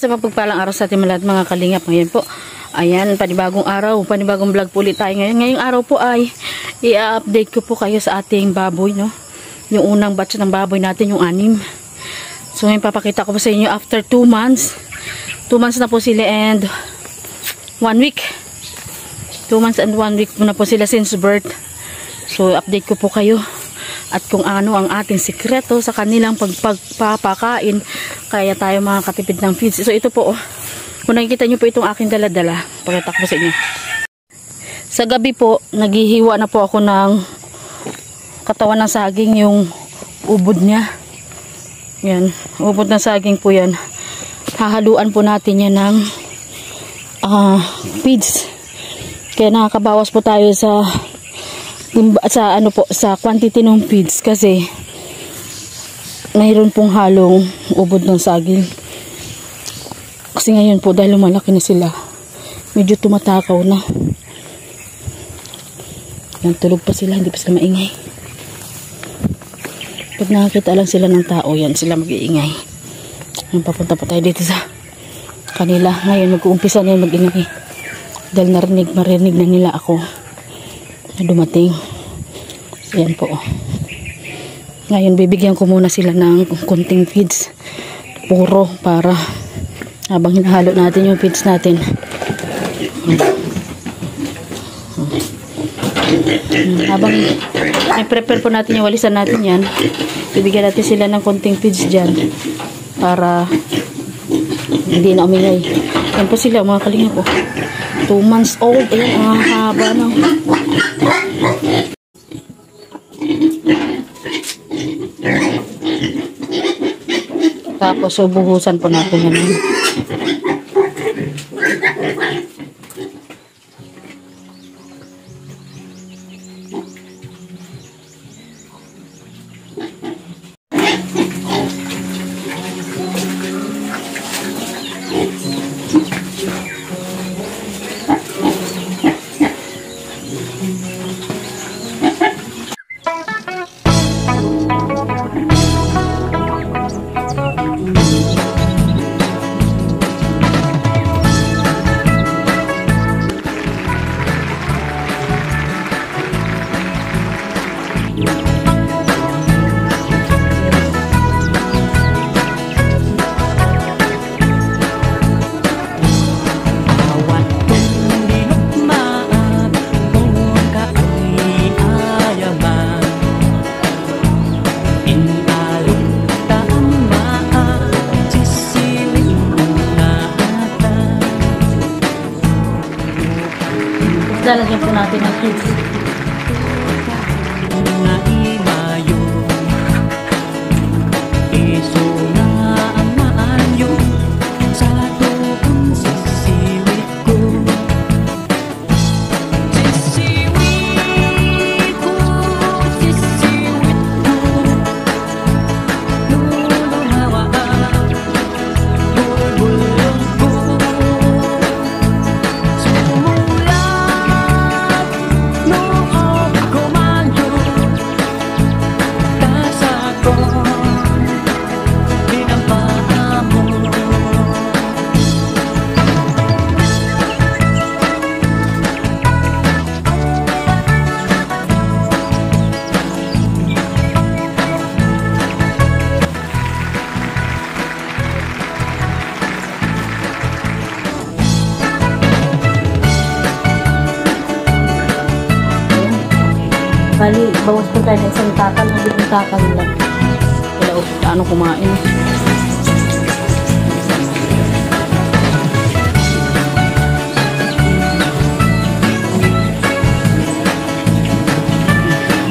Sa mapagpalang araw sa ating lahat mga kalingap, ngayon po, ayan, panibagong araw, panibagong vlog po ulit tayo ngayon. Ngayong araw po ay i-update ko po kayo sa ating baboy, no? Yung unang batch ng baboy natin, yung 6. So ngayon papakita ko po sa inyo after 2 months. 2 months na po sila and 1 week. 2 months and 1 week po na po sila since birth. So update ko po kayo at kung ano ang ating sikreto sa kanilang pagpapakain kaya tayo makakatipid ng feeds. So ito po, kung nakikita nyo po itong aking dala-dala, pakita ko sa inyo. Sa gabi po, naghihiwa na po ako ng katawan ng saging, yung ubod niya. Yan, ubod ng saging po yan. Hahaluan po natin yan ng feeds. Kaya nakakabawas po tayo sa quantity ng feeds kasi mayroon pong halong ubod ng saging. Kasi ngayon po dahil lumalaki na sila, medyo tumatakaw na. Yan, tulog pa sila, hindi pa sila maingay. Pag nakakita lang sila ng tao, yan sila mag-iingay. Papunta pa tayo dito sa kanila. Ngayon mag-uumpisa na yung mag-ingay dahil marinig na nila ako na dumating. So, yan po. Ngayon bibigyan ko muna sila ng konting feeds, puro, para habang hinahalo natin yung feeds natin. Habang i-prepare po natin yung walisan natin yan, bibigyan natin sila ng konting feeds dyan para hindi na umingay. Yan po sila mga kalingap po. 2 months old. Ayan, ang haba na. Tapos buhusan po natin yan. Lalagyan po natin ang feeds. Bali, bawas po tayo ng isang takal, hindi yung takal lang. Kaya ano kumain.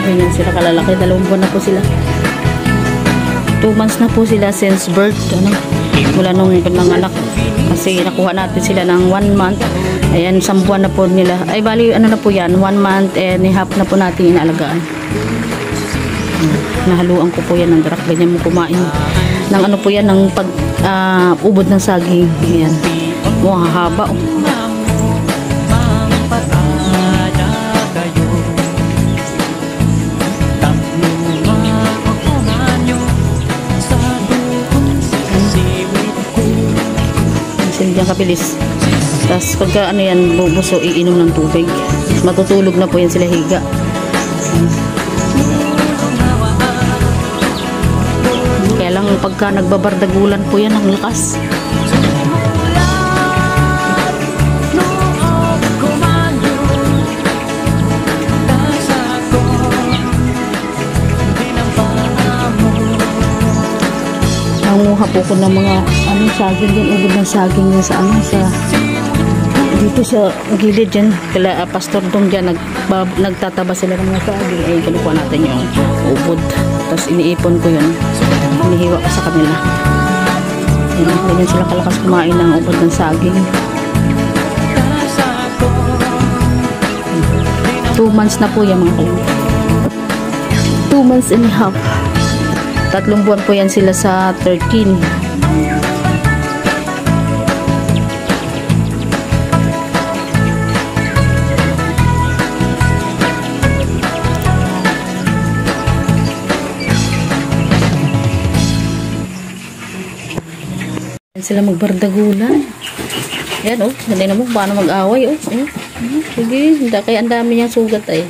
Ganyan sila kalalaki, 2 buwan na po sila. 2 months na po sila since birth, ano, mula nung nanganak. Kasi nakuha natin sila ng 1 month. Ayan, 10 buwan na po nila. Ay, bali, ano na po yan, 1 month and a half na po natin inaalagaan. Nahaluan ko po yan ng drak. Ganyan mo kumain. Ng ano po yan, ng ubod ng saging. Ayan. Haba. Diyan kabilis. Tapos pagka ano yan, bubuso, iinom ng tubig. Matutulog na po yan sila higa. Kaya lang pagka nagbabardagulan po yan, ang lakas. Nanguha po ko ng mga saging din, ubod ng saging yun sa dito sa gilid dyan. Kala Pastor Dong dyan, nagtataba sila ng mga saging. Ay, kinukuha natin yung ubod. Tapos iniipon ko yun. Inihiwa ko sa kanila. Ganyan sila kalakas kumain ng ubod ng saging. 2 months na po yan mga kalingap. 2 months and a half. 3 buwan po yan sila sa 13. Yan sila magbardagulan. Yan hindi na mo paano mag-away. Sige, kaya ang dami niyang sugat ay.